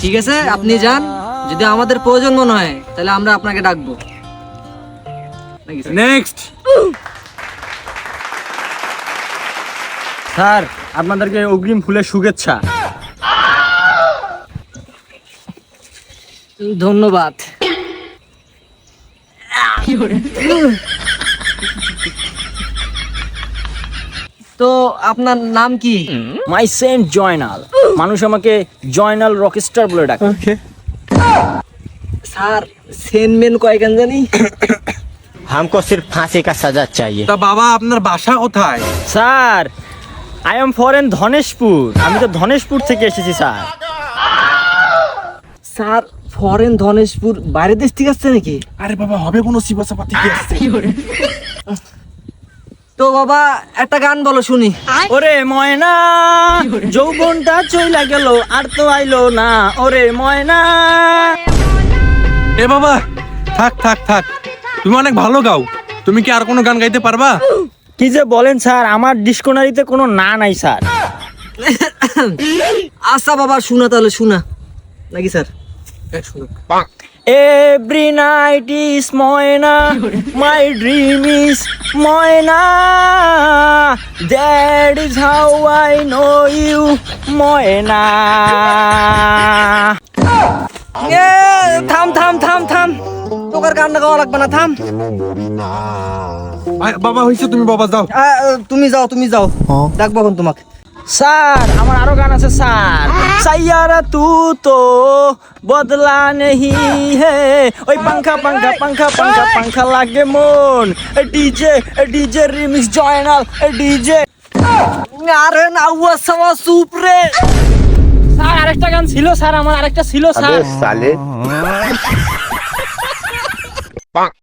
ঠিক আছে, আপনি যান। যদি আমাদের প্রয়োজন মনে হয় তাহলে আমরা আপনাকে ডাকবো। নেক্সট। স্যার আপনাদেরকে অগ্রিম ফুলের শুভেচ্ছা। ধন্যবাদ। তো আপনার নাম কি? মাই সেন্ট জয়নাল, মানুষ আমাকে জয়নাল রকস্টার বলে ডাকে। স্যার সেনমেন কয়খান জানি? हमको सिर्फ फांसी का सजा चाहिए। তা বাবা আপনার বাসা কোথায়? স্যার আই এম ফরেন ধনেশপুর, আমি তো ধনেশপুর থেকে এসেছি স্যার। স্যার ফরেন ধনেশপুর বাইরের দেশ থেকে আসছে নাকি? আরে বাবা হবে কোনো সিবাসাপা থেকে আসছে। তো বাবা একটা গান বলো শুনি। ওরে ময়না যৌবনটা চইলা গেল আর তো আইলো না, ওরে ময়না। এ বাবা থাক থাক থাক, তুমি অনেক ভালো গাও, তুমি কি আর কোনো গান গাইতে পারবা? কি যে বলেন স্যার, আমার ডিসকোনারিতে কোনো না নাই স্যার। আচ্ছা বাবা শোনা তাহলে, শোনা নাকি sir? Every night is Moyna, my dream is Moyna, that is how I know you Moyna. থাম থাম থাম থাম, তোকার গানটা গাওয়া লাগবে না, থাম। বাবা হয়েছে, তুমি বাবা যাও। তুমি যাও, তুমি যাও, ডাকবো এখন তোমাকে। স্যার আমার আরো গান আছে স্যার। সাইয়ারা তু তো বদলা নেহি হে, ওই পাঙ্খা পাঙ্খা পাঙ্খা পাঙ্খা পাঙ্খা লাগে মন, DJ DJ remix Joynal DJ. আরে না সাওয়া সুপ রে। স্যার আরেকটা গান ছিল স্যার, আমার আরেকটা ছিল স্যার। साले